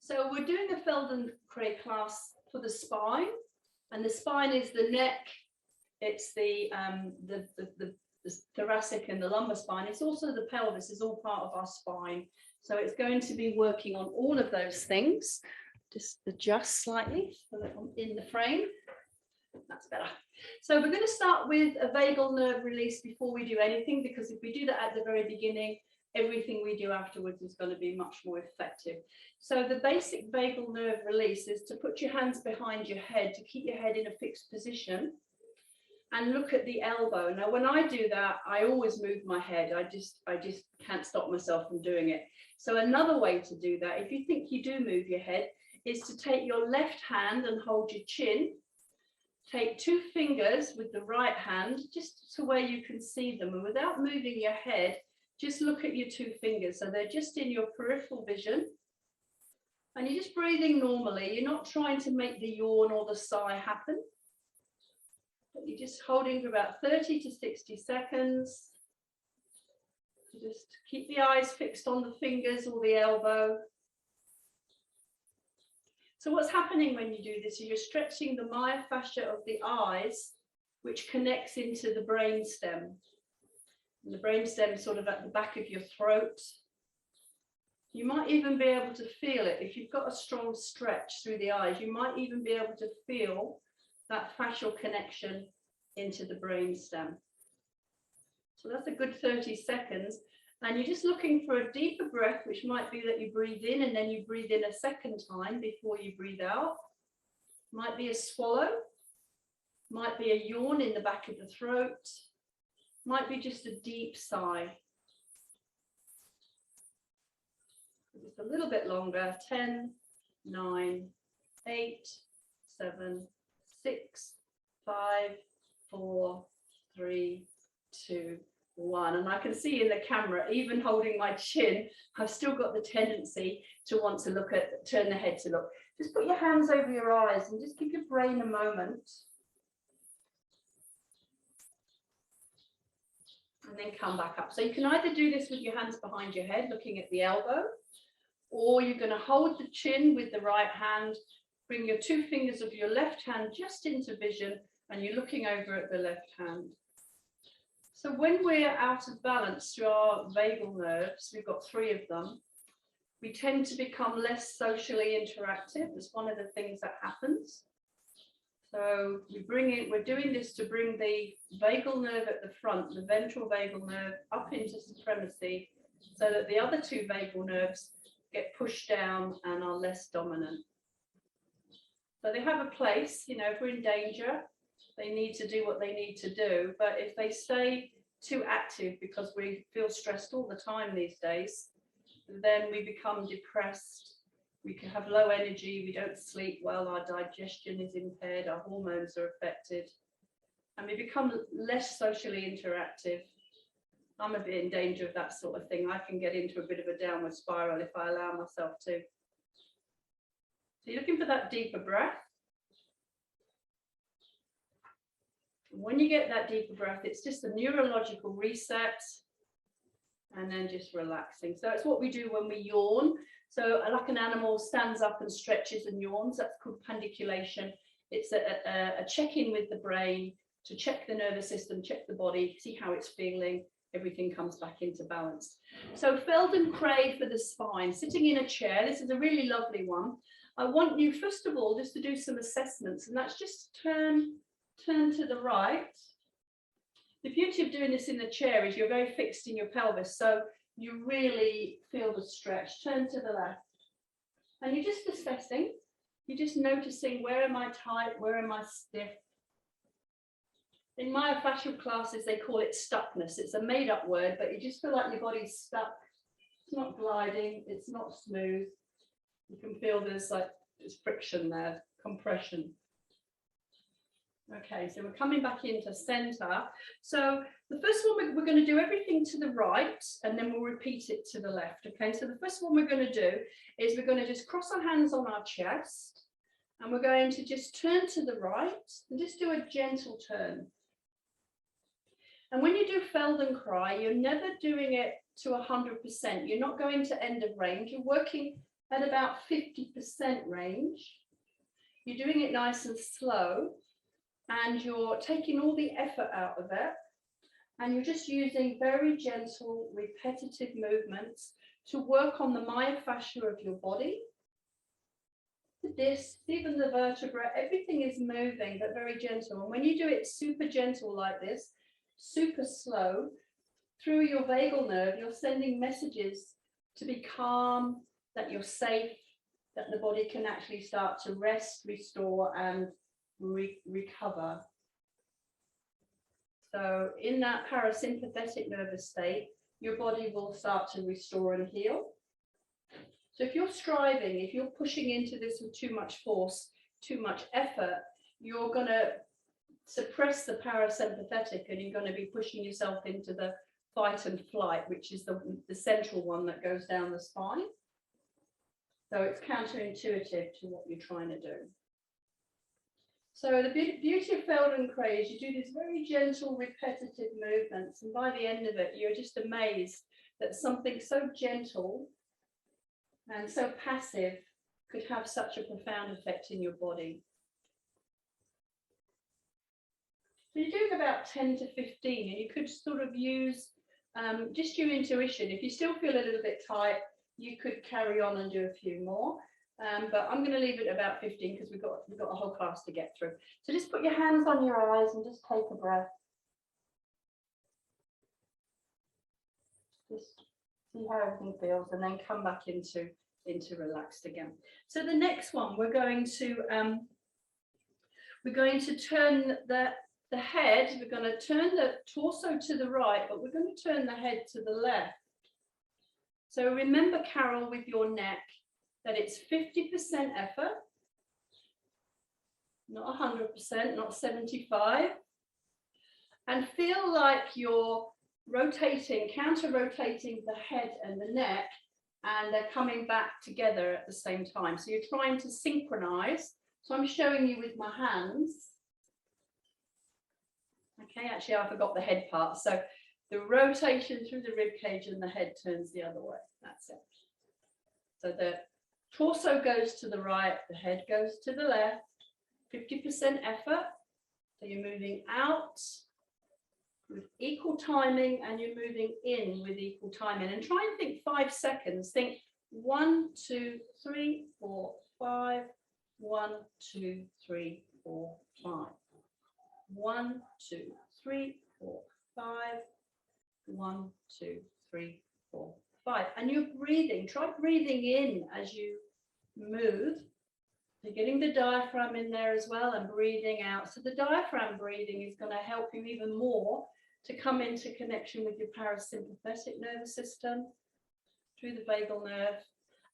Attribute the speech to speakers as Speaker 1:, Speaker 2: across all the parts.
Speaker 1: So we're doing a Feldenkrais class for the spine, and the spine is the neck. It's the thoracic and the lumbar spine. It's also the pelvis. Is all part of our spine. So it's going to be working on all of those things. Just adjust slightly so that I'm in the frame. That's better. So we're going to start with a vagal nerve release before we do anything, because if we do that at the very beginning, everything we do afterwards is going to be much more effective. So the basic vagal nerve release is to put your hands behind your head to keep your head in a fixed position and look at the elbow. Now, when I do that, I always move my head. I just can't stop myself from doing it. So another way to do that, if you think you do move your head, is to take your left hand and hold your chin. Take two fingers with the right hand just to where you can see them, and without moving your head, just look at your two fingers. So they're just in your peripheral vision. And you're just breathing normally. You're not trying to make the yawn or the sigh happen. But you're just holding for about 30 to 60 seconds. Just keep the eyes fixed on the fingers or the elbow. So what's happening when you do this is you're stretching the myofascial of the eyes, which connects into the brain stem. And the brain stem is sort of at the back of your throat. You might even be able to feel it. If you've got a strong stretch through the eyes, you might even be able to feel that fascial connection into the brain stem. So that's a good 30 seconds. And you're just looking for a deeper breath, which might be that you breathe in and then you breathe in a second time before you breathe out. Might be a swallow. Might be a yawn in the back of the throat. Might be just a deep sigh. Just a little bit longer. 10, 9, 8, 7, 6, 5, 4, 3, 2, 1. And I can see in the camera, even holding my chin, I've still got the tendency to want to look at, turn the head to look. Just put your hands over your eyes and just give your brain a moment. And then come back up. So you can either do this with your hands behind your head, looking at the elbow, or you're going to hold the chin with the right hand, bring your two fingers of your left hand just into vision, and you're looking over at the left hand. So when we're out of balance through our vagal nerves, we've got 3 of them, we tend to become less socially interactive. That's one of the things that happens. So we're doing this to bring the vagal nerve at the front, the ventral vagal nerve, up into supremacy, so that the other 2 vagal nerves get pushed down and are less dominant. So they have a place, you know, if we're in danger, they need to do what they need to do. But if they stay too active because we feel stressed all the time these days, then we become depressed. We can have low energy, we don't sleep well, our digestion is impaired, our hormones are affected, and we become less socially interactive. I'm a bit in danger of that sort of thing. I can get into a bit of a downward spiral if I allow myself to. So you're looking for that deeper breath. When you get that deeper breath, it's just a neurological reset, and then just relaxing. So it's what we do when we yawn. So like an animal stands up and stretches and yawns, that's called pandiculation. It's a check-in with the brain to check the nervous system, check the body, see how it's feeling. Everything comes back into balance. So Feldenkrais for the spine, sitting in a chair. This is a really lovely one. I want you, first of all, just to do some assessments, and that's just turn to the right. The beauty of doing this in the chair is you're very fixed in your pelvis, so you really feel the stretch. Turn to the left. And you're just assessing, you're just noticing, where am I tight, where am I stiff? In myofascial classes, they call it stuckness. It's a made-up word, but you just feel like your body's stuck. It's not gliding, it's not smooth. You can feel there's friction there, compression. Okay, so we're coming back into center. So the first one, we're going to do everything to the right, and then we'll repeat it to the left. Okay, so the first one we're going to do is we're going to just cross our hands on our chest, and we're going to just turn to the right and just do a gentle turn. And when you do Feldenkrai, you're never doing it to 100%. You're not going to end of range. You're working at about 50% range. You're doing it nice and slow, and you're taking all the effort out of it, and you're just using very gentle, repetitive movements to work on the myofascial of your body. The disc, even the vertebra, everything is moving, but very gentle. And when you do it super gentle like this, super slow, through your vagal nerve, you're sending messages to be calm, that you're safe, that the body can actually start to rest, restore, and recover. So in that parasympathetic nervous state, your body will start to restore and heal. So if you're striving, if you're pushing into this with too much force, too much effort, you're going to suppress the parasympathetic, and you're going to be pushing yourself into the fight and flight, which is the central one that goes down the spine. So it's counterintuitive to what you're trying to do. So the beauty of Feldenkrais is you do these very gentle, repetitive movements, and by the end of it, you're just amazed that something so gentle and so passive could have such a profound effect in your body. So you're doing about 10 to 15, and you could sort of use just your intuition. If you still feel a little bit tight, you could carry on and do a few more. But I'm going to leave it at about 15 because we've got a whole class to get through. So just put your hands on your eyes and just take a breath. Just see how everything feels, and then come back into relaxed again. So the next one, we're going to turn the head. We're going to turn the torso to the right, but we're going to turn the head to the left. So remember, Carol, with your neck, that it's 50% effort, not 100%, not 75%, and feel like you're rotating, counter-rotating the head and the neck, and they're coming back together at the same time. So you're trying to synchronize. So I'm showing you with my hands. Okay, actually I forgot the head part. So the rotation through the rib cage and the head turns the other way. That's it. So the torso goes to the right, the head goes to the left, 50% effort. So you're moving out with equal timing, and you're moving in with equal timing. And try and think 5 seconds. Think 1, 2, 3, 4, 5. 1, 2, 3, 4, 5. 1, 2, 3, 4, 5. 1, 2, 3, 4, 5. And you're breathing. Try breathing in as you move. You're getting the diaphragm in there as well, and breathing out. So the diaphragm breathing is going to help you even more to come into connection with your parasympathetic nervous system through the vagal nerve.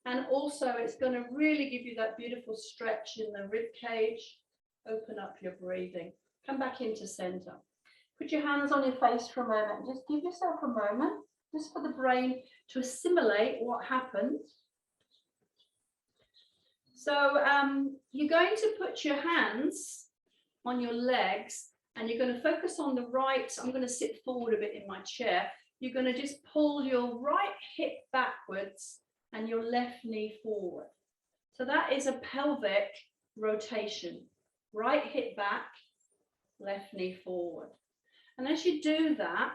Speaker 1: And also it's going to really give you that beautiful stretch in the rib cage. Open up your breathing. Come back into center. Put your hands on your face for a moment. Just give yourself a moment, just for the brain to assimilate what happened. So you're going to put your hands on your legs, and you're going to focus on the right. I'm going to sit forward a bit in my chair. You're going to just pull your right hip backwards and your left knee forward. So that is a pelvic rotation. Right hip back, left knee forward. And as you do that,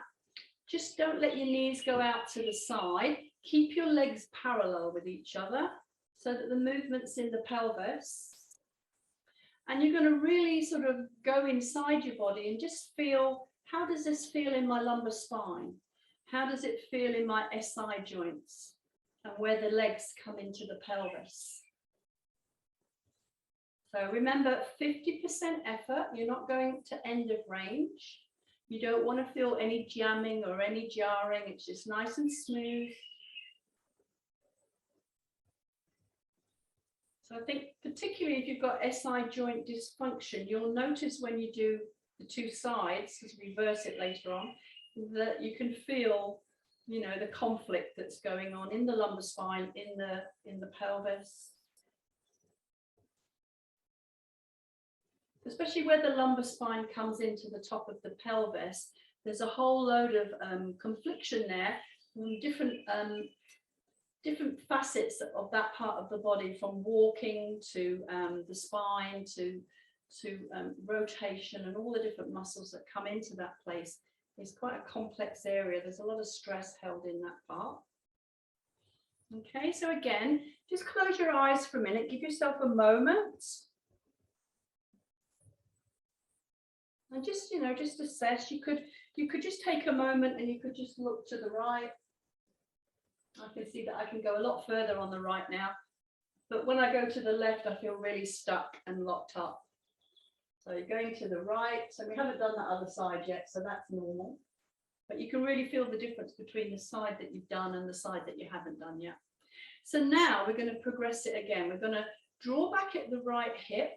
Speaker 1: just don't let your knees go out to the side. Keep your legs parallel with each other so that the movement's in the pelvis. And you're going to really sort of go inside your body and just feel, how does this feel in my lumbar spine? How does it feel in my SI joints and where the legs come into the pelvis? So remember, 50% effort. You're not going to end of range. You don't want to feel any jamming or any jarring. It's just nice and smooth. So I think particularly if you've got SI joint dysfunction, you'll notice when you do the two sides, because we reverse it later on, that you can feel, you know, the conflict that's going on in the lumbar spine, in the pelvis. Especially where the lumbar spine comes into the top of the pelvis, there's a whole load of confliction there, different different facets of that part of the body, from walking to the spine to rotation, and all the different muscles that come into that place. It's quite a complex area. There's a lot of stress held in that part. Okay, so again, just close your eyes for a minute. Give yourself a moment. And just, just assess. You could just take a moment and you could just look to the right. I can see that I can go a lot further on the right now. But when I go to the left, I feel really stuck and locked up. So you're going to the right. So we haven't done that other side yet, so that's normal. But you can really feel the difference between the side that you've done and the side that you haven't done yet. So now we're going to progress it again. We're going to draw back at the right hip,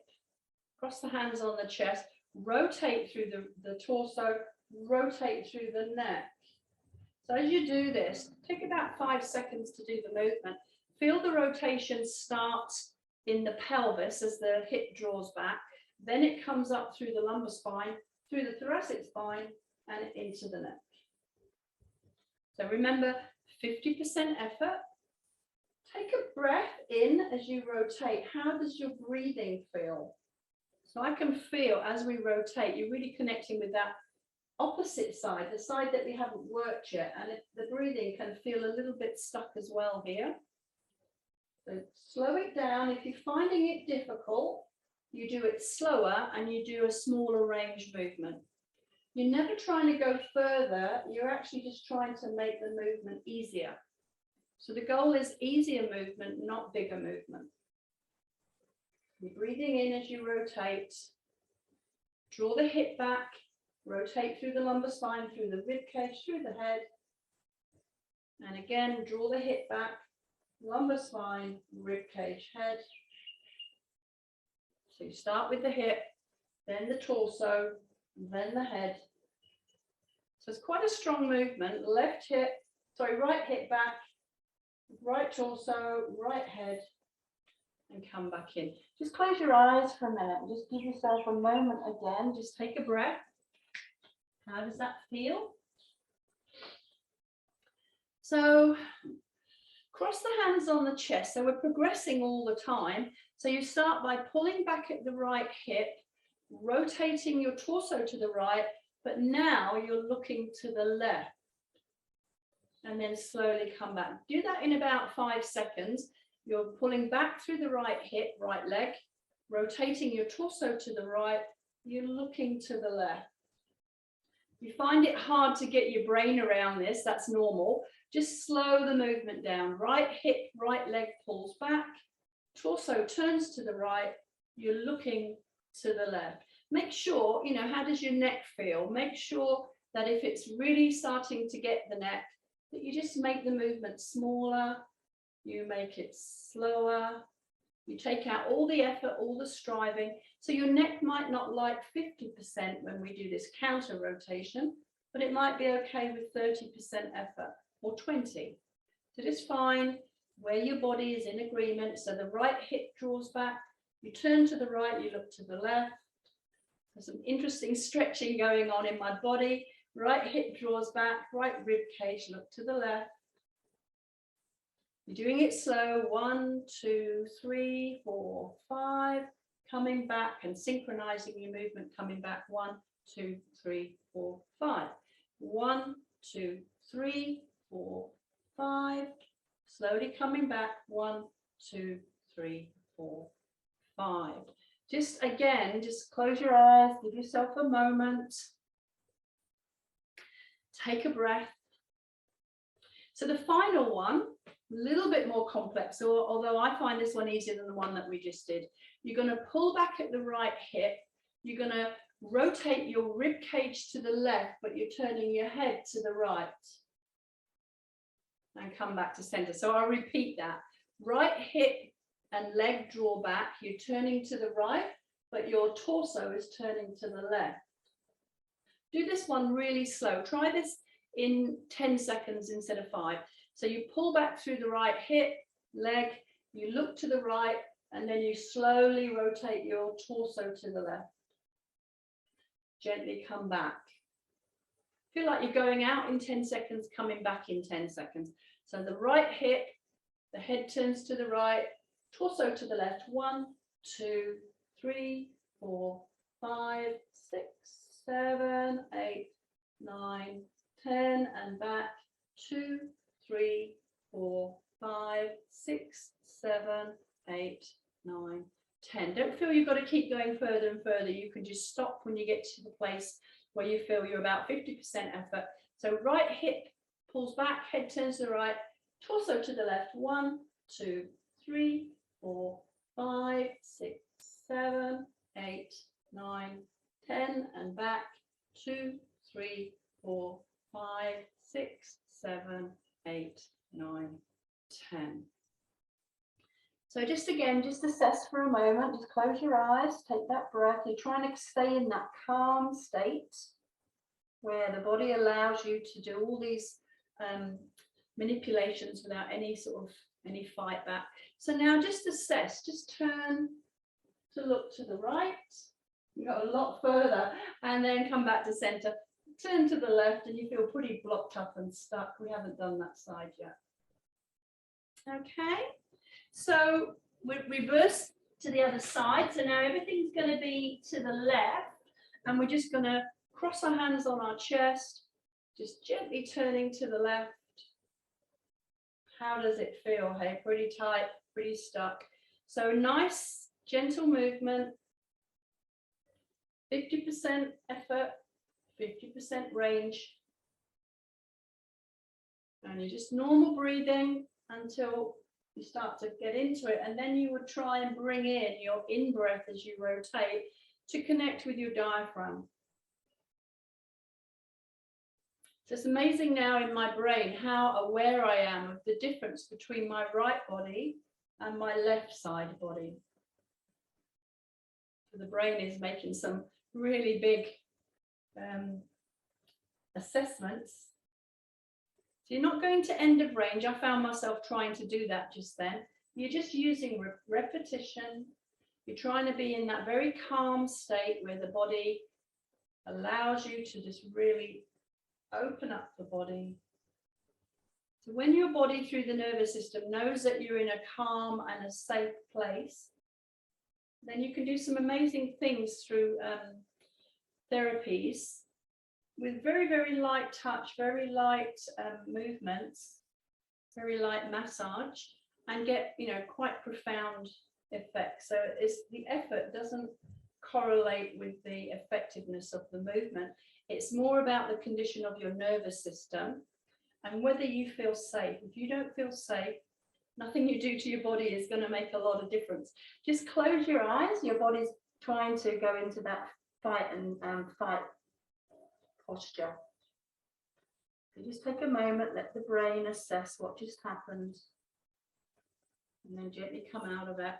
Speaker 1: cross the hands on the chest, rotate through the torso, rotate through the neck. So as you do this, take about 5 seconds to do the movement. Feel the rotation start in the pelvis as the hip draws back. Then it comes up through the lumbar spine, through the thoracic spine, and into the neck. So remember, 50% effort. Take a breath in as you rotate. How does your breathing feel? So I can feel as we rotate, you're really connecting with that opposite side, the side that we haven't worked yet. And the breathing can feel a little bit stuck as well here. So slow it down. If you're finding it difficult, you do it slower and you do a smaller range movement. You're never trying to go further. You're actually just trying to make the movement easier. So the goal is easier movement, not bigger movement. You're breathing in as you rotate. Draw the hip back. Rotate through the lumbar spine, through the rib cage, through the head. And again, draw the hip back. Lumbar spine, rib cage, head. So you start with the hip, then the torso, then the head. So it's quite a strong movement. Right hip back, right torso, right head, and come back in. Just close your eyes for a minute. Just give yourself a moment again. Just take a breath. How does that feel? So cross the hands on the chest. So we're progressing all the time. So you start by pulling back at the right hip, rotating your torso to the right, but now you're looking to the left. And then slowly come back. Do that in about 5 seconds. You're pulling back through the right hip, right leg, rotating your torso to the right. You're looking to the left. If you find it hard to get your brain around this, that's normal. Just slow the movement down. Right hip, right leg pulls back. Torso turns to the right. You're looking to the left. Make sure, how does your neck feel? Make sure that if it's really starting to get the neck, that you just make the movement smaller. You make it slower. You take out all the effort, all the striving. So your neck might not like 50% when we do this counter rotation, but it might be okay with 30% effort or 20. So just find where your body is in agreement. So the right hip draws back. You turn to the right, you look to the left. There's some interesting stretching going on in my body. Right hip draws back, right rib cage, look to the left. You're doing it slow. 1, 2, 3, 4, 5. Coming back and synchronizing your movement, coming back. 1, 2, 3, 4, 5. 1, 2, 3, 4, 5. Slowly coming back. 1, 2, 3, 4, 5. Just again, just close your eyes, give yourself a moment. Take a breath. So the final one, a little bit more complex, although I find this one easier than the one that we just did. You're going to pull back at the right hip. You're going to rotate your rib cage to the left, but you're turning your head to the right. And come back to center. So I'll repeat that. Right hip and leg draw back. You're turning to the right, but your torso is turning to the left. Do this one really slow. Try this in 10 seconds instead of 5. So you pull back through the right hip, leg, you look to the right, and then you slowly rotate your torso to the left. Gently come back. Feel like you're going out in 10 seconds, coming back in 10 seconds. So the right hip, The head turns to the right, torso to the left. 1, 2, 3, 4, 5, 6, 7, 8, 9, 10, and back. 2, 3, 4, 5, 6, 7, 8, 9, 10. Don't feel you've got to keep going further and further. You can just stop when you get to the place where you feel you're about 50% effort. So right hip pulls back, head turns to the right, torso to the left. 1, 2, 3, 4, 5, 6, 7, 8, 9, 10, and back. 2, 3, 4, 5, 6, 7, 8, 9, 10. So just again, just assess for a moment, just close your eyes, take that breath. You're trying to stay in that calm state where the body allows you to do all these manipulations without any fight back. So now just assess, just turn to look to the right. You go a lot further, and then come back to center. Turn to the left, and you feel pretty blocked up and stuck. We haven't done that side yet. Okay, so we reverse to the other side. So now everything's going to be to the left, and we're just going to cross our hands on our chest, just gently turning to the left. How does it feel? Hey, pretty tight, pretty stuck. So nice, gentle movement. 50% effort, 50% range. And you're just normal breathing until you start to get into it. And then you would try and bring in your in-breath as you rotate to connect with your diaphragm. So it's amazing now in my brain how aware I am of the difference between my right body and my left side body. So the brain is making some really big assessments. So you're not going to end of range. I found myself trying to do that just then. You're just using repetition. You're trying to be in that very calm state where the body allows you to just really open up the body. So when your body through the nervous system knows that you're in a calm and a safe place, then you can do some amazing things through therapies with very, very light touch, very light movements, very light massage, and get, quite profound effects. So it's the effort doesn't correlate with the effectiveness of the movement. It's more about the condition of your nervous system and whether you feel safe. If you don't feel safe, nothing you do to your body is going to make a lot of difference. Just close your eyes. Your body's trying to go into that fight posture. So just take a moment, let the brain assess what just happened, and then gently come out of it.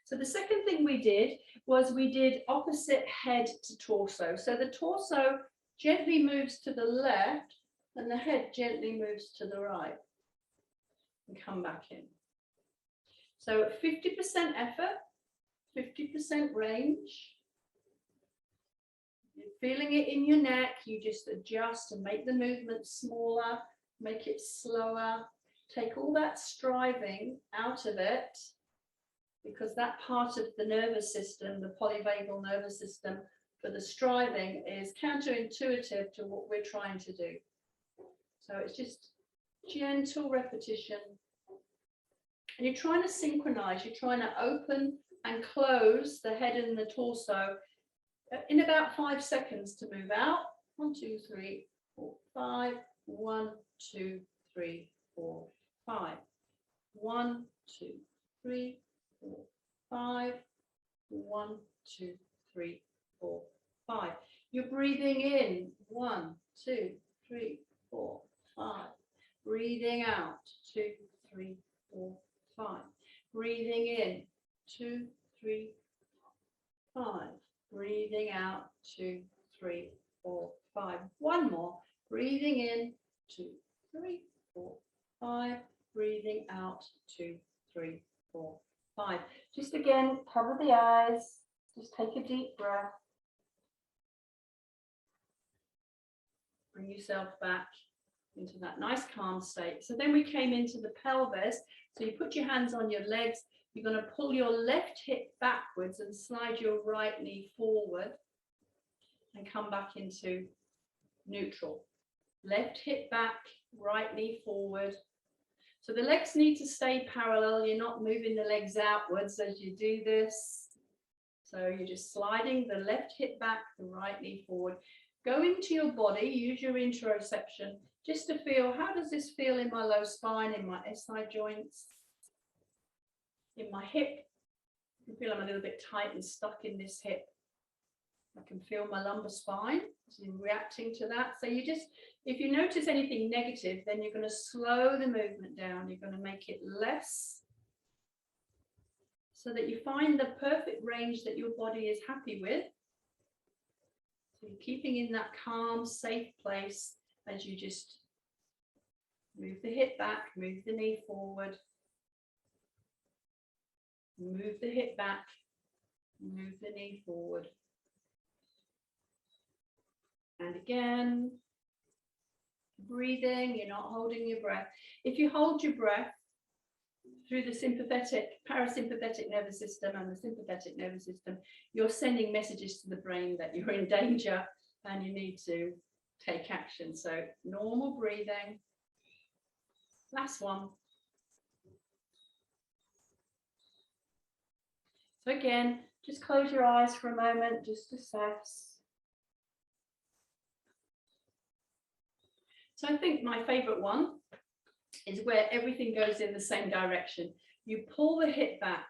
Speaker 1: So the second thing we did was we did opposite head to torso. So the torso gently moves to the left and the head gently moves to the right and come back in. So 50% effort, 50% range. You're feeling it in your neck, you just adjust and make the movement smaller, make it slower. Take all that striving out of it, because that part of the nervous system, the polyvagal nervous system, for the striving is counterintuitive to what we're trying to do. So it's just gentle repetition. And you're trying to synchronize, you're trying to open and close the head and the torso in about 5 seconds to move out. 1, 2, 3, 4, 5. 1, 2, 3, 4, 5. 1, 2, 3, 4, 5. 1, 2, 3, 4, 5. You're breathing in. 1, 2, 3, 4, 5. Breathing out. 2, 3, 4, 5. Breathing in. 2, 3, 5. Breathing out. 2, 3, 4, 5. One more. Breathing in. 2, 3, 4, 5. Breathing out. 2, 3, 4, 5. Just again, cover the eyes. Just take a deep breath. Bring yourself back into that nice calm state. So then we came into the pelvis. So you put your hands on your legs. You're going to pull your left hip backwards and slide your right knee forward and come back into neutral. Left hip back, right knee forward. So the legs need to stay parallel. You're not moving the legs outwards as you do this. So you're just sliding the left hip back, the right knee forward. Go into your body, use your interoception, just to feel, how does this feel in my low spine, in my SI joints, in my hip? I can feel I'm a little bit tight and stuck in this hip. I can feel my lumbar spine, so I'm reacting to that. So you just, if you notice anything negative, then you're going to slow the movement down. You're going to make it less so that you find the perfect range that your body is happy with. So you're keeping in that calm, safe place as you just move the hip back, move the knee forward, move the hip back, move the knee forward. And again, breathing, you're not holding your breath. If you hold your breath through the sympathetic, parasympathetic nervous system and the sympathetic nervous system, you're sending messages to the brain that you're in danger and you need to take action. So normal breathing. Last one. So again, just close your eyes for a moment, just assess. So I think my favorite one is where everything goes in the same direction. You pull the hip back,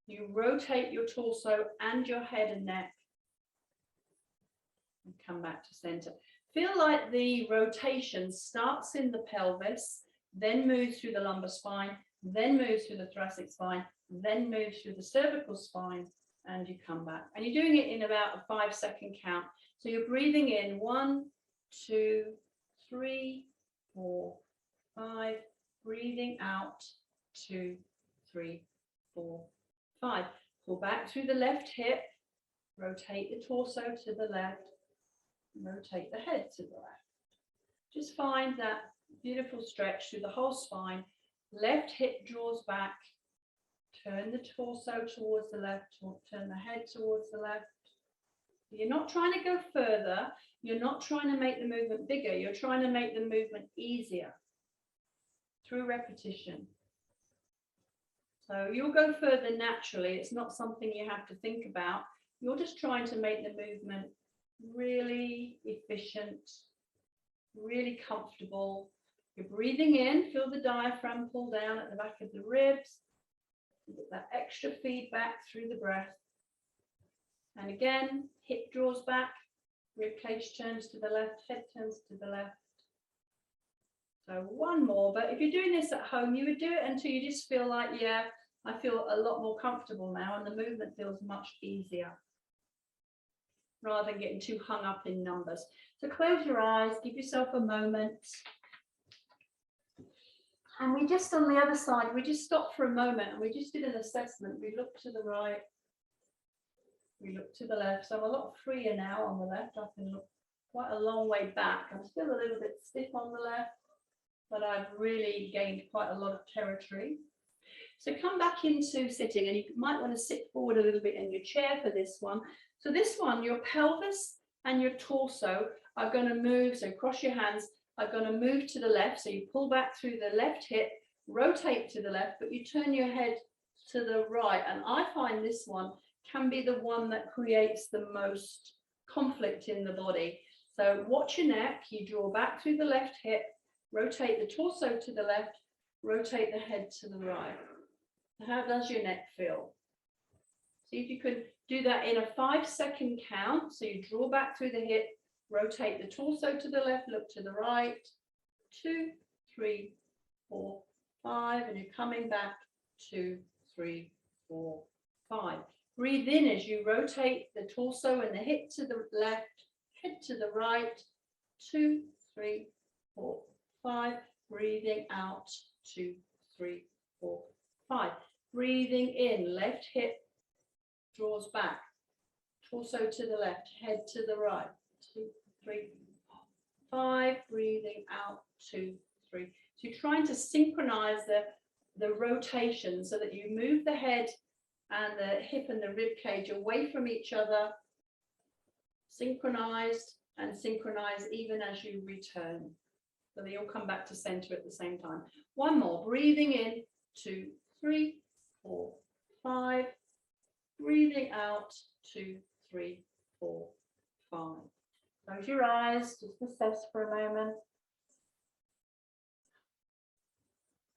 Speaker 1: you rotate your torso and your head and neck, and come back to center. Feel like the rotation starts in the pelvis, then moves through the lumbar spine, then moves through the thoracic spine, then moves through the cervical spine, and you come back. And you're doing it in about a 5-second count. So you're breathing in 1, 2, 3, 4, 5. Breathing out 2, 3, 4, 5. Pull back through the left hip. Rotate the torso to the left. Rotate the head to the left. Just find that beautiful stretch through the whole spine. Left hip draws back. Turn the torso towards the left. Turn the head towards the left. You're not trying to go further. You're not trying to make the movement bigger. You're trying to make the movement easier through repetition. So you'll go further naturally. It's not something you have to think about. You're just trying to make the movement really efficient, really comfortable. You're breathing in, feel the diaphragm pull down at the back of the ribs. You get that extra feedback through the breath. And again, hip draws back, rib cage turns to the left, head turns to the left. So one more, but if you're doing this at home, you would do it until you just feel like, yeah, I feel a lot more comfortable now and the movement feels much easier, rather than getting too hung up in numbers. So close your eyes, give yourself a moment. And we just, on the other side, we just stopped for a moment and we just did an assessment. We looked to the right, we looked to the left. So I'm a lot freer now on the left. I can look quite a long way back. I'm still a little bit stiff on the left, but I've really gained quite a lot of territory. So come back into sitting, and you might want to sit forward a little bit in your chair for this one. So this one, your pelvis and your torso are going to move. So cross your hands, are going to move to the left. So you pull back through the left hip, rotate to the left, but you turn your head to the right. And I find this one can be the one that creates the most conflict in the body. So watch your neck, you draw back through the left hip, rotate the torso to the left, rotate the head to the right. How does your neck feel? See if you can do that in a 5-second count. So you draw back through the hip, rotate the torso to the left, look to the right. 2, 3, 4, 5, and you're coming back. 2, 3, 4, 5. Breathe in as you rotate the torso and the hip to the left, head to the right. 2, 3, 4, 5. Breathing out. 2, 3, 4, 5. Breathing in, left hip draws back, torso to the left, head to the right. 2, 3, 5, breathing out, 2, 3. So you're trying to synchronize the rotation so that you move the head and the hip and the rib cage away from each other, synchronized, and synchronize even as you return. So they all come back to center at the same time. One more, breathing in, 2, 3, 4, 5, breathing out, 2, 3, 4, 5. Close your eyes, just assess for a moment.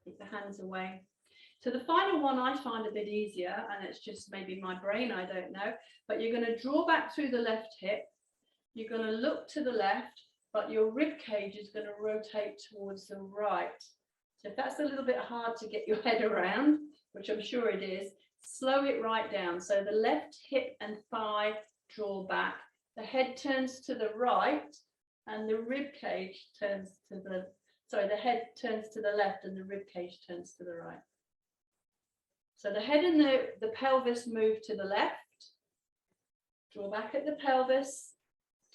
Speaker 1: Keep the hands away. So the final one I find a bit easier, and it's just maybe my brain, I don't know, but you're going to draw back through the left hip. You're going to look to the left, but your rib cage is going to rotate towards the right. So if that's a little bit hard to get your head around, which I'm sure it is, slow it right down. So the left hip and thigh draw back. The head turns to the right and the rib cage turns to the, the head turns to the left and the rib cage turns to the right. So the head and the pelvis move to the left, draw back at the pelvis,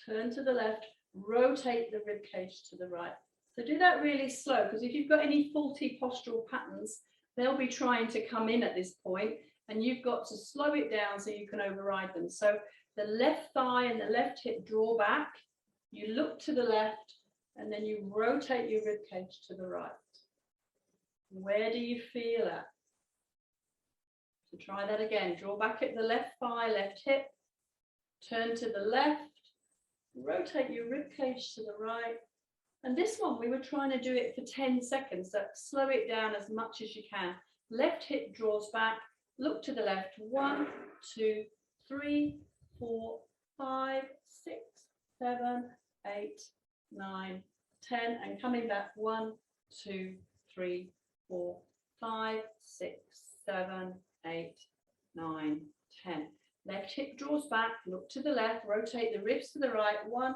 Speaker 1: turn to the left, rotate the rib cage to the right. So do that really slow, because if you've got any faulty postural patterns, they'll be trying to come in at this point, and you've got to slow it down so you can override them. So the left thigh and the left hip draw back, you look to the left, and then you rotate your rib cage to the right. Where do you feel at? So try that again. Draw back at the left thigh, left hip, turn to the left, rotate your rib cage to the right. And this one, we were trying to do it for 10 seconds, so slow it down as much as you can. Left hip draws back, look to the left, 1, 2, 3, 4, 5, 6, 7, 8, 9, 10, and coming back, 1, 2, 3, 4, 5, 6, 7, 8, 9, 10. Left hip draws back, look to the left, rotate the ribs to the right, 1,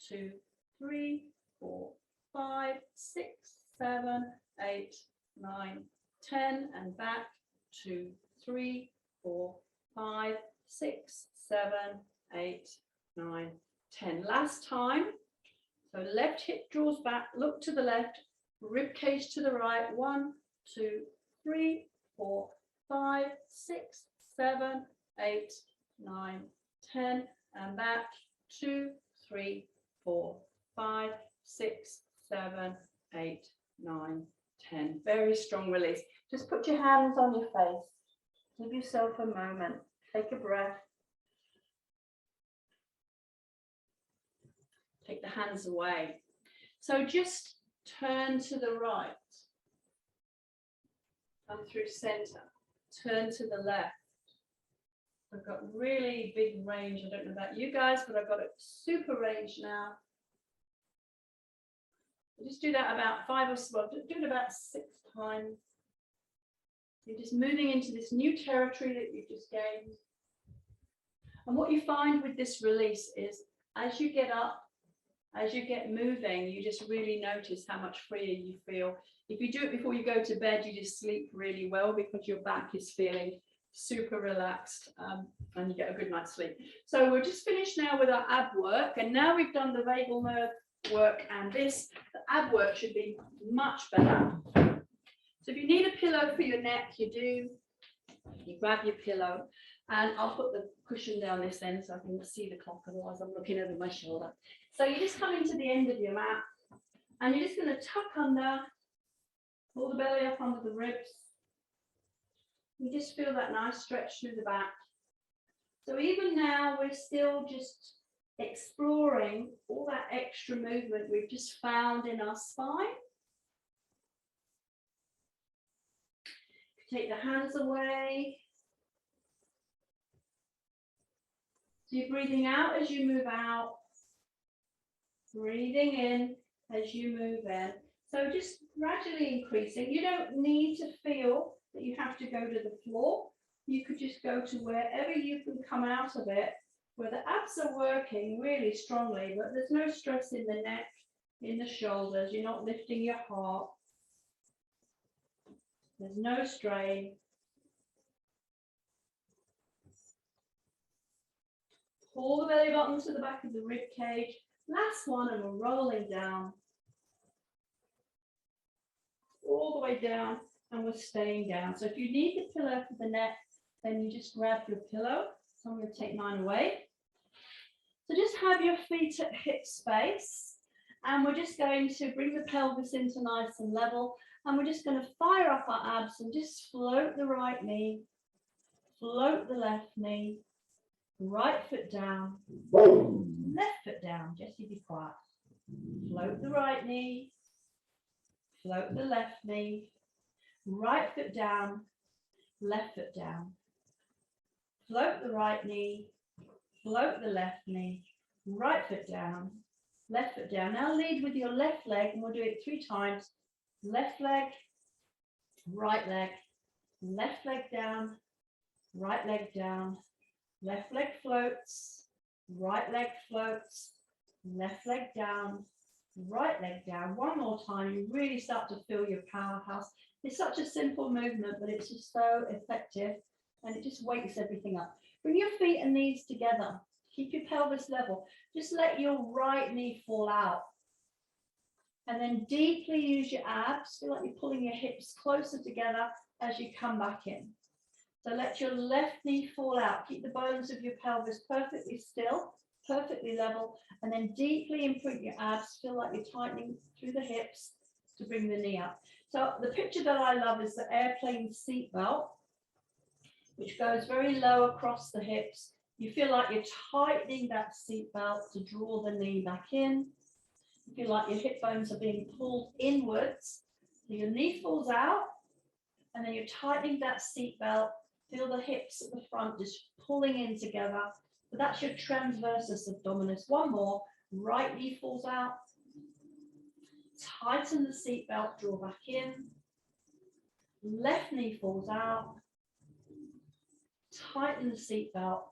Speaker 1: 2, 3, 4, 5, 6, 7, 8, 9, 10, and back, 2, 3, 4, 5, 6, 7, 8, 9, 10. Last time. So left hip draws back, look to the left, rib cage to the right, 1, 2, 3, 4, 5, 6, 7, 8, 9, 10, and back, 2, 3, 4, 5, 6, 7, 8, 9, 10. Very strong release. Just put your hands on your face. Give yourself a moment. Take a breath. Take the hands away. So just turn to the right. Come through center. Turn to the left. I've got really big range. I don't know about you guys, but I've got a super range now. I'll just do that about 5 or so, do it about 6 times. You're just moving into this new territory that you've just gained. And what you find with this release is as you get up, as you get moving, you just really notice how much freer you feel. If you do it before you go to bed, you just sleep really well because your back is feeling super relaxed, and you get a good night's sleep. So we're just finished now with our ab work, and now we've done the vagal nerve work and this. The ab work should be much better. So if you need a pillow for your neck, you do. You grab your pillow, and I'll put the cushion down this end so I can see the clock, otherwise I'm looking over my shoulder. So you just come into the end of your mat, and you're just going to tuck under, pull the belly up under the ribs. You just feel that nice stretch through the back. So even now, we're still just exploring all that extra movement we've just found in our spine. Take the hands away. So you're breathing out as you move out, breathing in as you move in. So just gradually increasing. You don't need to feel that you have to go to the floor. You could just go to wherever you can come out of it, where the abs are working really strongly, but there's no stress in the neck, in the shoulders. You're not lifting your heart. There's no strain. Pull the belly button to the back of the rib cage. Last one, and we're rolling down. All the way down, and we're staying down. So if you need the pillow for the neck, then you just grab your pillow. So I'm going to take mine away. So just have your feet at hip space, and we're just going to bring the pelvis into nice and level, and we're just going to fire up our abs and just float the right knee, float the left knee, right foot down, left foot down. Jessie, be quiet. Float the right knee, float the left knee, right foot down, left foot down. Float the right knee, float the left knee, right foot down, left foot down. Now lead with your left leg, and we'll do it 3 times. Left leg, left leg down, right leg down, left leg floats, right leg floats, left leg down, right leg down. One more time, you really start to feel your powerhouse. It's such a simple movement, but it's just so effective, and it just wakes everything up. Bring your feet and knees together. Keep your pelvis level. Just let your right knee fall out. And then deeply use your abs. Feel like you're pulling your hips closer together as you come back in. So let your left knee fall out. Keep the bones of your pelvis perfectly still, perfectly level, and then deeply imprint your abs. Feel like you're tightening through the hips to bring the knee up. So the picture that I love is the airplane seat belt, which goes very low across the hips. You feel like you're tightening that seat belt to draw the knee back in. You feel like your hip bones are being pulled inwards. So your knee falls out, and then you're tightening that seat belt. Feel the hips at the front just pulling in together. So that's your transversus abdominis. One more. Right knee falls out. Tighten the seat belt, draw back in. Left knee falls out. Tighten the seat belt,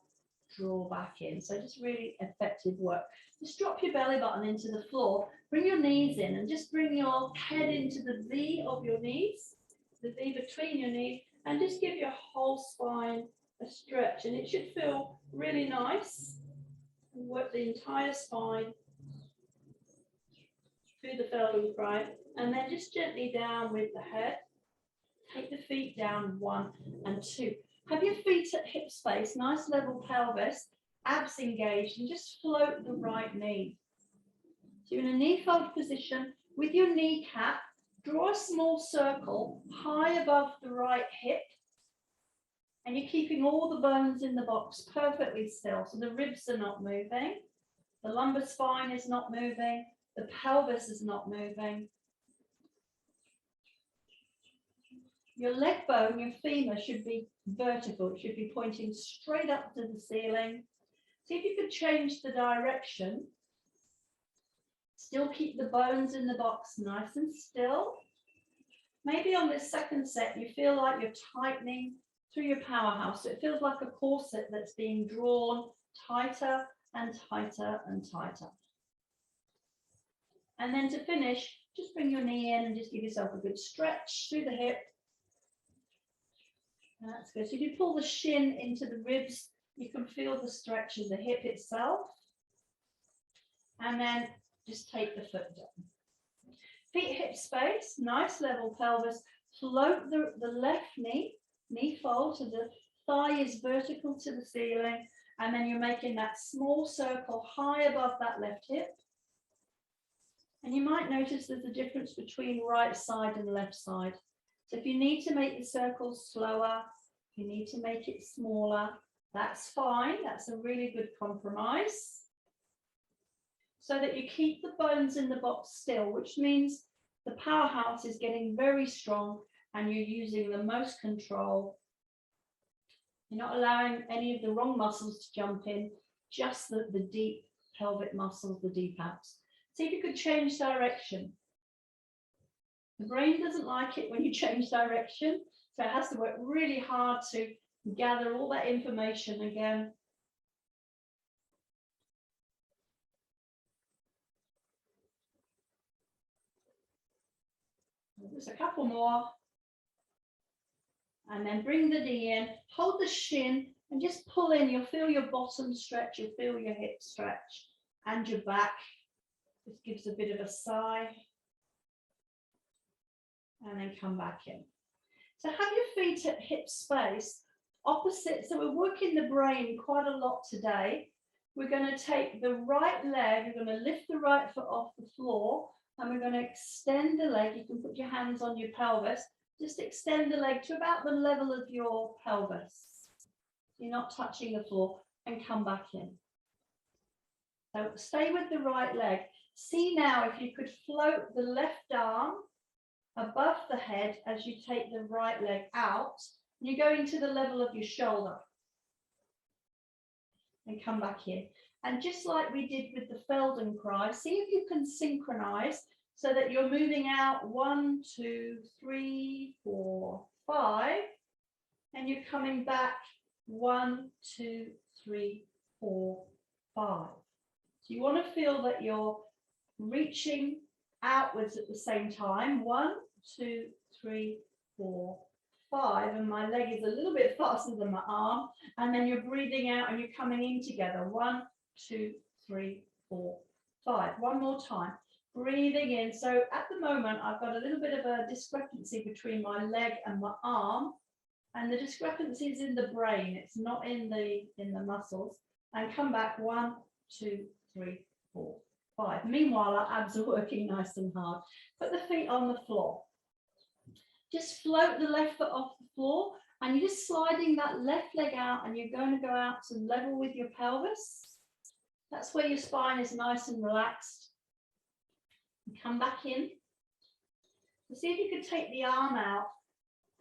Speaker 1: draw back in. So just really effective work. Just drop your belly button into the floor. Bring your knees in and just bring your head into the V of your knees, the V between your knees, and just give your whole spine a stretch. And it should feel really nice. Work the entire spine through the Feldenkrais, and then just gently down with the head. Take the feet down, 1 and 2. Have your feet at hip space, nice level pelvis, abs engaged, and just float the right knee. So you're in a knee fold position with your kneecap. Draw a small circle high above the right hip, and you're keeping all the bones in the box perfectly still. So the ribs are not moving, the lumbar spine is not moving, the pelvis is not moving. Your leg bone, your femur, should be vertical. It should be pointing straight up to the ceiling. See if you could change the direction. Still keep the bones in the box nice and still. Maybe on this second set, you feel like you're tightening through your powerhouse. So it feels like a corset that's being drawn tighter and tighter and tighter. And then to finish, just bring your knee in and just give yourself a good stretch through the hip. That's good. So if you pull the shin into the ribs, you can feel the stretch of the hip itself. And then just take the foot down. Feet hip space, nice level pelvis. Float the left knee, knee fold so the thigh is vertical to the ceiling. And then you're making that small circle high above that left hip. And you might notice there's a difference between right side and left side. So if you need to make the circle slower, if you need to make it smaller, that's fine. That's a really good compromise. So that you keep the bones in the box still, which means the powerhouse is getting very strong and you're using the most control. You're not allowing any of the wrong muscles to jump in, just the deep pelvic muscles, the deep abs. See if you could change direction. The brain doesn't like it when you change direction, so it has to work really hard to gather all that information again. Just a couple more. And then bring the knee in, hold the shin and just pull in. You'll feel your bottom stretch, you'll feel your hip stretch and your back Just gives a bit of a sigh. And then come back in. So have your feet at hip space, opposite. So we're working the brain quite a lot today. We're going to take the right leg, we're going to lift the right foot off the floor, and we're going to extend the leg. You can put your hands on your pelvis. Just extend the leg to about the level of your pelvis. You're not touching the floor, and come back in. So stay with the right leg. See now if you could float the left arm above the head as you take the right leg out. You're going to the level of your shoulder. And come back in. And just like we did with the Feldenkrais, see if you can synchronize so that you're moving out 1, 2, 3, 4, 5, and you're coming back 1, 2, 3, 4, 5. So you want to feel that you're reaching outwards at the same time. 1, 2, 3, 4, 5, and my leg is a little bit faster than my arm, and then you're breathing out and you're coming in together. 1, 2, 3, 4, 5. One more time, breathing in. So at the moment I've got a little bit of a discrepancy between my leg and my arm, and the discrepancy is in the brain, it's not in the muscles. And come back. 1, 2, 3, 4, 5. Meanwhile our abs are working nice and hard. Put the feet on the floor. Just float the left foot off the floor, and you're just sliding that left leg out, and you're going to go out to level with your pelvis. That's where your spine is nice and relaxed. And come back in. So see if you could take the arm out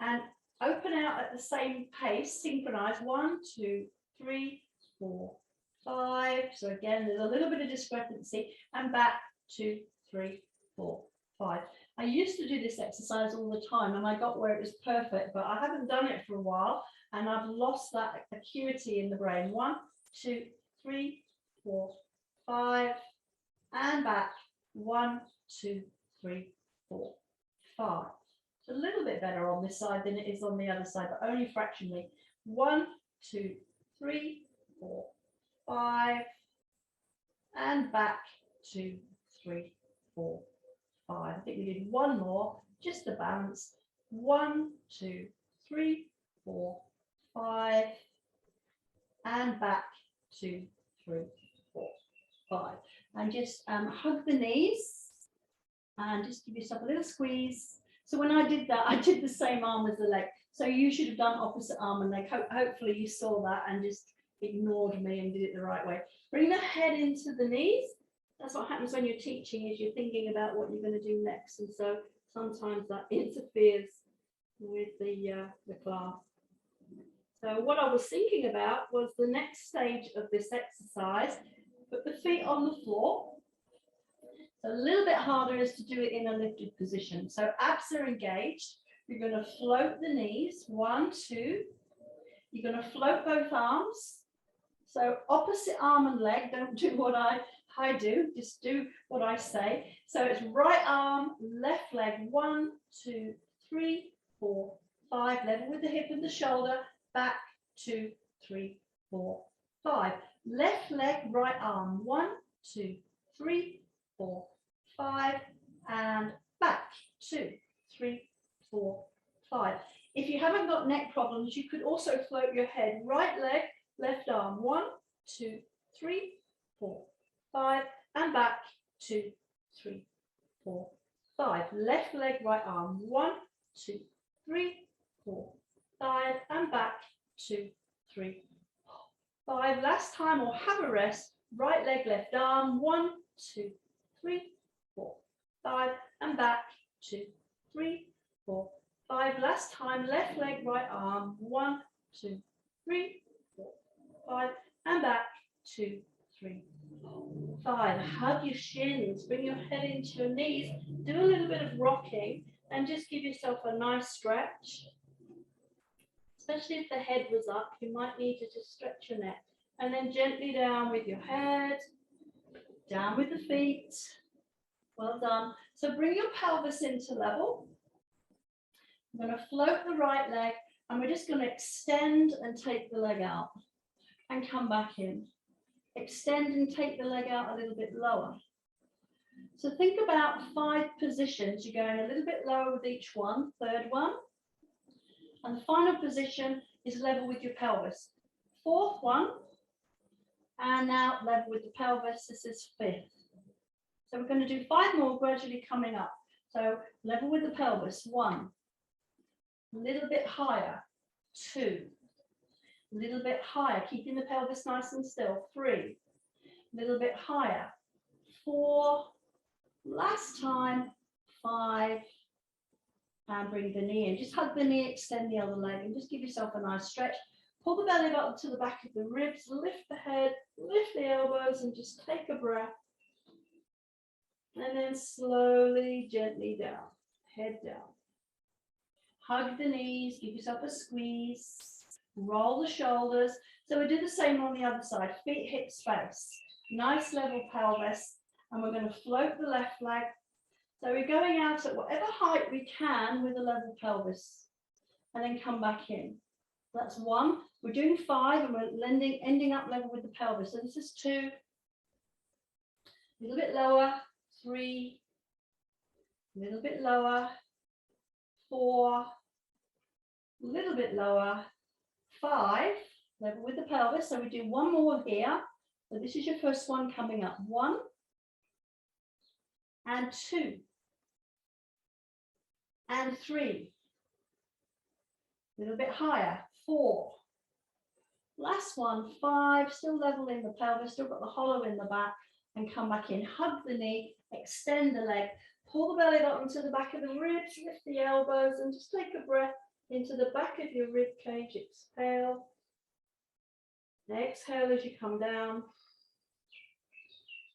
Speaker 1: and open out at the same pace, synchronize. 1, 2, 3, 4, 5. So again, there's a little bit of discrepancy, and back 2, 3, 4, 5. I used to do this exercise all the time, and I got where it was perfect, but I haven't done it for a while, and I've lost that acuity in the brain. 1, 2, 3, 4, 5, and back. 1, 2, 3, 4, 5. It's a little bit better on this side than it is on the other side, but only fractionally. 1, 2, 3, 4, 5, and back. 2, 3, 4, 5. I think we did one more, just the balance. 1, 2, 3, 4, 5, and back. 2, 3, 4, 5. And just hug the knees and just give yourself a little squeeze. So when I did that, I did the same arm as the leg. So you should have done opposite arm and leg. Hopefully you saw that and just ignored me and did it the right way. Bring the head into the knees. That's what happens when you're teaching, is you're thinking about what you're going to do next. And so sometimes that interferes with the class. So what I was thinking about was the next stage of this exercise. Put the feet on the floor. So a little bit harder is to do it in a lifted position. So abs are engaged. You're going to float the knees. 1, 2. You're going to float both arms. So opposite arm and leg. Don't do what I do. Just do what I say. So it's right arm, left leg. 1, 2, 3, 4, 5. Level with the hip and the shoulder. Back. 2, 3, 4, 5. Left leg, right arm. 1, 2, 3, 4, 5, and back. 2, 3, 4, 5. If you haven't got neck problems, you could also float your head. Right leg, left arm. 1, 2, 3, 4, 5, and back. 2, 3, 4, 5. Left leg, right arm. 1, 2, 3, 4, 5, and back. 2, 3, 4, 5. Last time, or have a rest. Right leg, left arm. 1, 2, 3, 4, 5, and back. 2, 3, 4, 5. Last time, left leg, right arm. 1, 2, 3, 4, 5, and back. 2, 3, 4, 5. Hug your shins. Bring your head into your knees. Do a little bit of rocking, and just give yourself a nice stretch. Especially if the head was up, you might need to just stretch your neck. And then gently down with your head, down with the feet. Well done. So bring your pelvis into level. I'm going to float the right leg, and we're just going to extend and take the leg out and come back in. Extend and take the leg out a little bit lower. So think about 5 positions. You're going a little bit lower with each one, third one. And the final position is level with your pelvis. 4th one, and now level with the pelvis. This is 5th. So we're going to do 5 more gradually coming up. So level with the pelvis, 1, a little bit higher, 2, a little bit higher, keeping the pelvis nice and still, 3, a little bit higher, 4, last time, 5, and bring the knee in. Just hug the knee, extend the other leg, and just give yourself a nice stretch. Pull the belly button to the back of the ribs, lift the head, lift the elbows, and just take a breath. And then slowly, gently down, head down. Hug the knees, give yourself a squeeze, roll the shoulders. So we do the same on the other side, feet, hips, face. Nice level pelvis, and we're going to float the left leg. So we're going out at whatever height we can with a level pelvis, and then come back in. That's 1. We're doing 5, and we're ending up level with the pelvis. So this is 2, a little bit lower, 3, a little bit lower, 4, a little bit lower, 5, level with the pelvis. So we do 1 more here. So this is your first one coming up. 1 and 2 and 3, a little bit higher, 4. Last one, 5, still leveling the pelvis, still got the hollow in the back, and come back in. Hug the knee, extend the leg, pull the belly button to the back of the ribs, lift the elbows, and just take a breath into the back of your rib cage. Exhale. Exhale as you come down.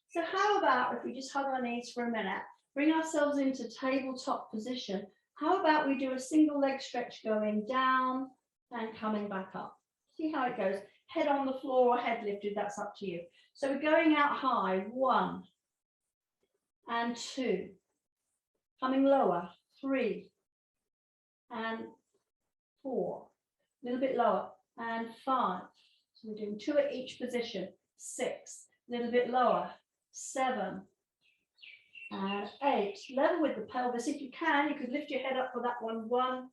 Speaker 1: So how about if we just hug our knees for a minute, bring ourselves into tabletop position. How about we do a single leg stretch going down and coming back up? See how it goes. Head on the floor or head lifted, that's up to you. So we're going out high, 1 and 2. Coming lower, 3 and 4. A little bit lower, and 5. So we're doing 2 at each position. 6, a little bit lower, 7 and 8. Level with the pelvis. If you can, you could lift your head up for that one. 1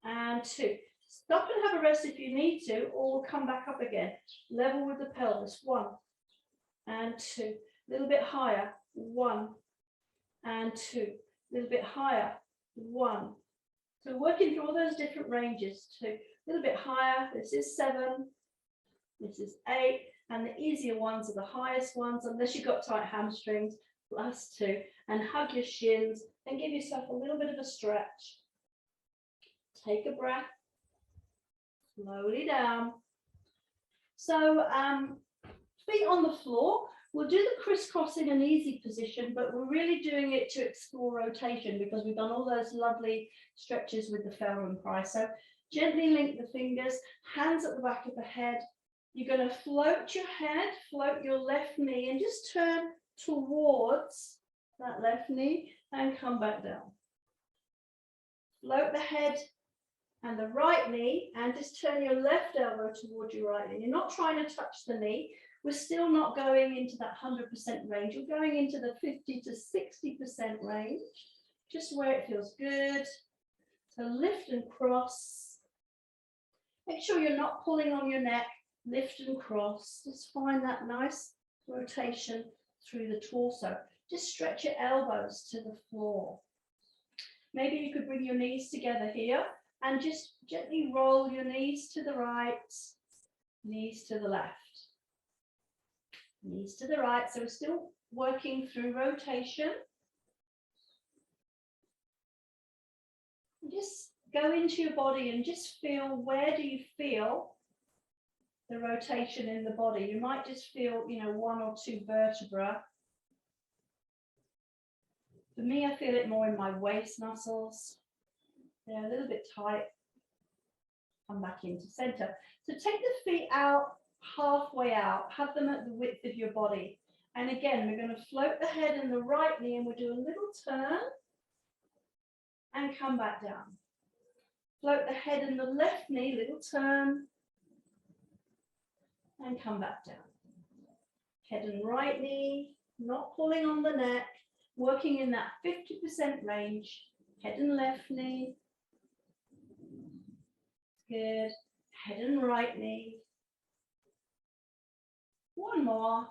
Speaker 1: and 2. Stop and have a rest if you need to, or we'll come back up again. Level with the pelvis. 1 and 2. A little bit higher. 1 and 2. A little bit higher. 1. So working through all those different ranges. 2. A little bit higher. This is 7. This is 8. And the easier ones are the highest ones, unless you've got tight hamstrings. Last 2. And hug your shins and give yourself a little bit of a stretch. Take a breath. Slowly down. So feet on the floor. We'll do the crisscross in an easy position, but we're really doing it to explore rotation because we've done all those lovely stretches with the Feldenkrais. So gently link the fingers, hands at the back of the head. You're going to float your head, float your left knee, and just turn towards that left knee and come back down. Float the head and the right knee, and just turn your left elbow towards your right knee. You're not trying to touch the knee. We're still not going into that 100% range. You're going into the 50 to 60% range, just where it feels good. So lift and cross. Make sure you're not pulling on your neck. Lift and cross. Just find that nice rotation through the torso. Just stretch your elbows to the floor. Maybe you could bring your knees together here and just gently roll your knees to the right, knees to the left, knees to the right. So we're still working through rotation. Just go into your body and just feel, where do you feel the rotation in the body? You might just feel, 1 or 2 vertebrae. For me, I feel it more in my waist muscles. They're a little bit tight. Come back into center. So take the feet out, halfway out. Have them at the width of your body. And again, we're going to float the head and the right knee, and we'll do a little turn and come back down. Float the head and the left knee, little turn and come back down. Head and right knee, not pulling on the neck. working in that 50% range, head and left knee. Good. Head and right knee. One more.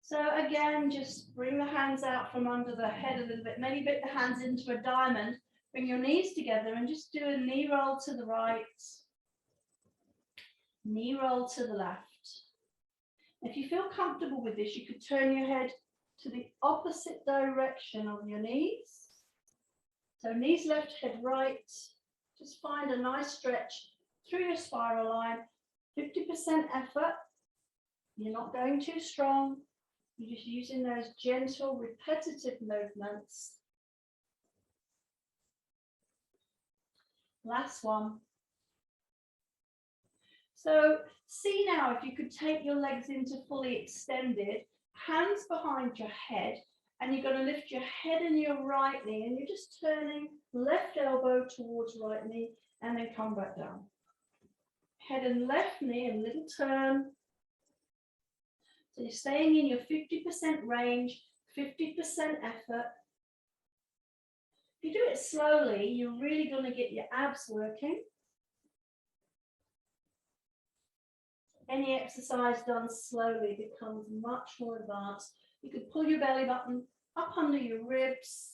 Speaker 1: So again, just bring the hands out from under the head a little bit, maybe bit the hands into a diamond, bring your knees together and just do a knee roll to the right, knee roll to the left. If you feel comfortable with this, you could turn your head to the opposite direction of your knees. So knees left, head right. Just find a nice stretch through your spiral line. 50% effort. You're not going too strong. You're just using those gentle, repetitive movements. Last one. So see now if you could take your legs into fully extended, hands behind your head, and you're going to lift your head and your right knee, and you're just turning left elbow towards right knee, and then come back down. Head and left knee, a little turn. So you're staying in your 50% range, 50% effort. If you do it slowly, you're really going to get your abs working. Any exercise done slowly becomes much more advanced. You could pull your belly button up under your ribs.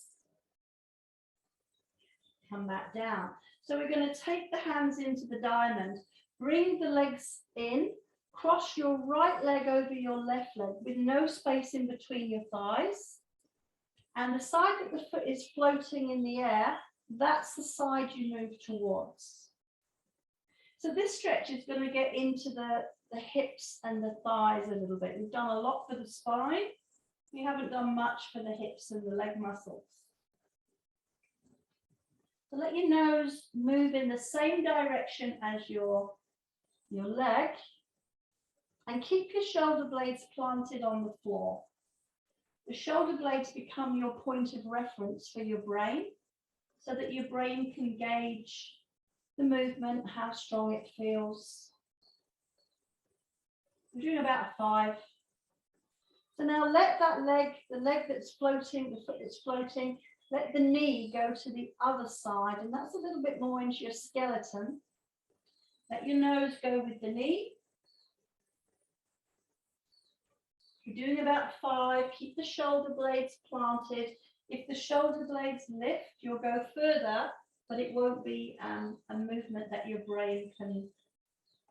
Speaker 1: Come back down. So we're going to take the hands into the diamond, bring the legs in, cross your right leg over your left leg with no space in between your thighs. And the side that the foot is floating in the air, that's the side you move towards. So this stretch is going to get into the hips and the thighs a little bit. We've done a lot for the spine. We haven't done much for the hips and the leg muscles. So let your nose move in the same direction as your leg, and keep your shoulder blades planted on the floor. The shoulder blades become your point of reference for your brain, so that your brain can gauge the movement, how strong it feels. We're doing about 5. So now let that leg, the leg that's floating, the foot that's floating, let the knee go to the other side, and that's a little bit more into your skeleton. Let your nose go with the knee. You're doing about 5. Keep the shoulder blades planted. If the shoulder blades lift, you'll go further, but it won't be a movement that your brain can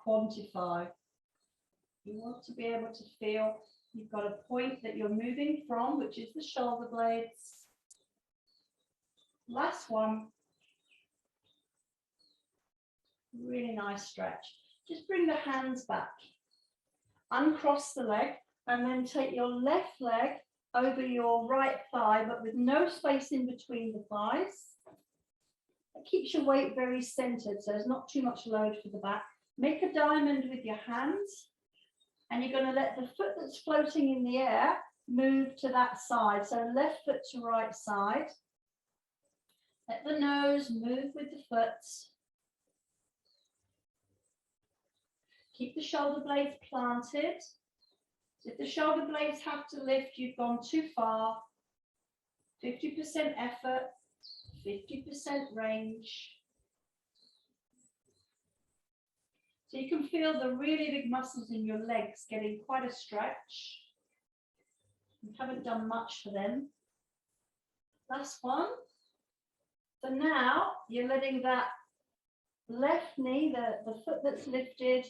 Speaker 1: quantify. You want to be able to feel you've got a point that you're moving from, which is the shoulder blades. Last one. Really nice stretch. Just bring the hands back. Uncross the leg, and then take your left leg over your right thigh, but with no space in between the thighs. It keeps your weight very centered, so there's not too much load for the back. Make a diamond with your hands, and you're going to let the foot that's floating in the air move to that side. So left foot to right side. Let the nose move with the foot. Keep the shoulder blades planted. So if the shoulder blades have to lift, you've gone too far. 50% effort, 50% range. So you can feel the really big muscles in your legs getting quite a stretch. You haven't done much for them. Last one. So now you're letting that left knee, the foot that's lifted,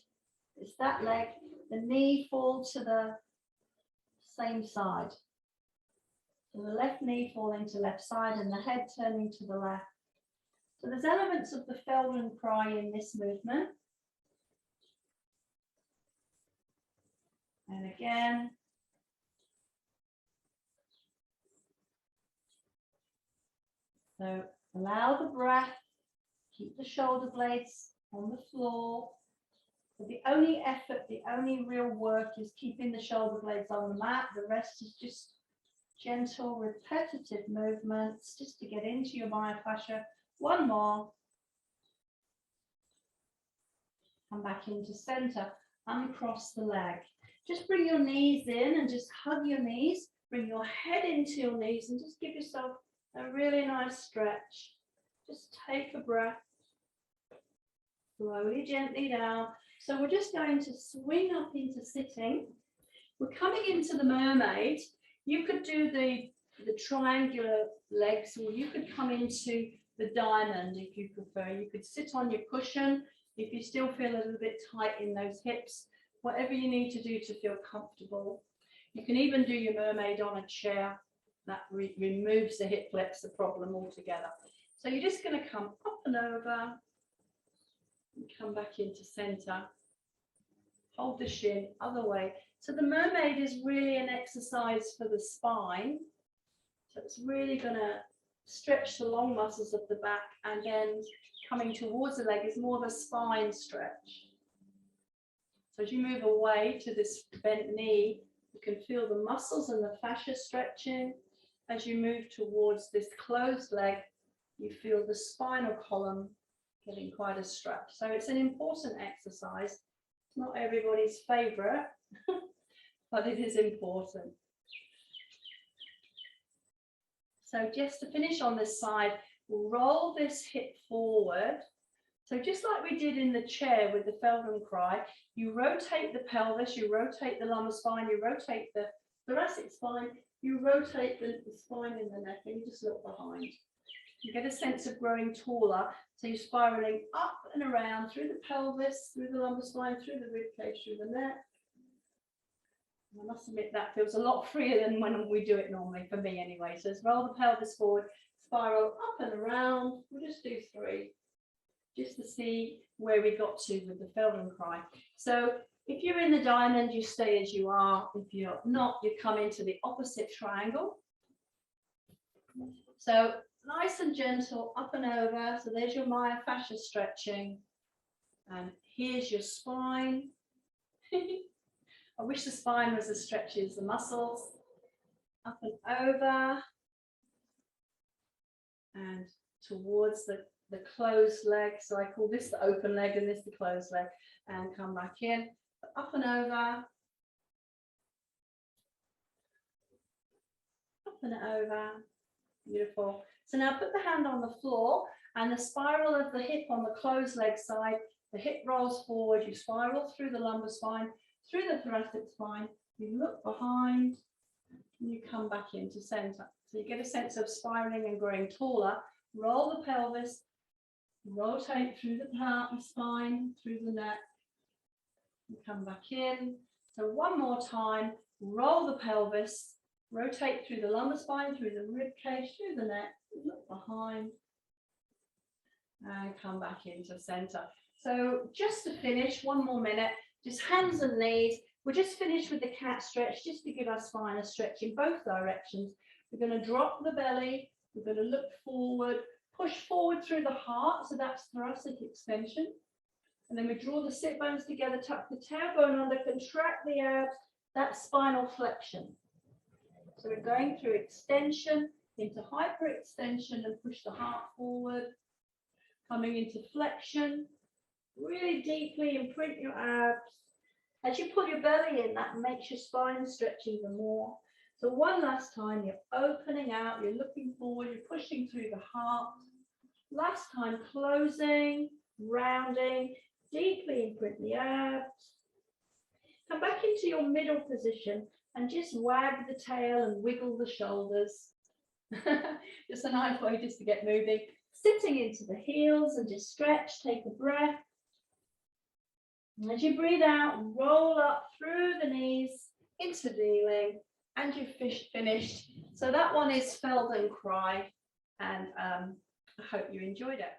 Speaker 1: it's that leg, the knee fall to the same side. So the left knee falling to left side and the head turning to the left. So there's elements of the Feldenkrai in this movement. And again. So allow the breath, keep the shoulder blades on the floor. But the only effort, the only real work is keeping the shoulder blades on the mat. The rest is just gentle, repetitive movements just to get into your myofascia. One more. Come back into center. Uncross the leg. Just bring your knees in and just hug your knees. Bring your head into your knees and just give yourself a really nice stretch. Just take a breath. Slowly, gently down. So we're just going to swing up into sitting. We're coming into the mermaid. You could do the triangular legs, or you could come into the diamond if you prefer. You could sit on your cushion if you still feel a little bit tight in those hips. Whatever you need to do to feel comfortable. You can even do your mermaid on a chair. That removes the hip flexor problem altogether. So you're just going to come up and over and come back into center. Hold the shin, other way. So the mermaid is really an exercise for the spine. So it's really going to stretch the long muscles of the back, and then coming towards the leg is more of a spine stretch. So as you move away to this bent knee, you can feel the muscles and the fascia stretching. As you move towards this closed leg, you feel the spinal column getting quite a stretch. So it's an important exercise. It's not everybody's favorite, but it is important. So just to finish on this side, we'll roll this hip forward. So just like we did in the chair with the Feldenkrai, you rotate the pelvis, you rotate the lumbar spine, you rotate the thoracic spine, you rotate the spine in the neck, and you just look behind. You get a sense of growing taller, so you're spiraling up and around through the pelvis, through the lumbar spine, through the rib cage, through the neck. I must admit that feels a lot freer than when we do it normally, for me anyway. So let's roll the pelvis forward, spiral up and around. We'll just do 3, just to see where we got to with the Feldenkrai. So if you're in the diamond, you stay as you are. If you're not, you come into the opposite triangle. So nice and gentle, up and over. So there's your myofascial stretching. And here's your spine. I wish the spine was as stretchy as the muscles. Up and over. And towards the closed leg. So I call this the open leg and this the closed leg. And come back in. Up and over. Up and over. Beautiful. So now put the hand on the floor and the spiral of the hip on the closed leg side. The hip rolls forward. You spiral through the lumbar spine, through the thoracic spine. You look behind and you come back into center. So you get a sense of spiraling and growing taller. Roll the pelvis, rotate through the spine, through the neck, and come back in. So one more time, roll the pelvis, rotate through the lumbar spine, through the rib cage, through the neck, look behind, and come back into center. So just to finish, one more minute, just hands and knees. We'll just finish with the cat stretch, just to give our spine a stretch in both directions. We're going to drop the belly, we're going to look forward, push forward through the heart, so that's thoracic extension. And then we draw the sit bones together, tuck the tailbone under, contract the abs, that's spinal flexion. So we're going through extension into hyperextension and push the heart forward, coming into flexion, really deeply imprint your abs. As you pull your belly in, that makes your spine stretch even more. So one last time, you're opening out, you're looking forward, you're pushing through the heart. Last time, closing, rounding, deeply imprint the abs. Come back into your middle position and just wag the tail and wiggle the shoulders. Just a nice way just to get moving. Sitting into the heels and just stretch, take a breath. And as you breathe out, roll up through the knees into kneeling, and you've finished. So that one is Feldenkrai, and I hope you enjoyed it.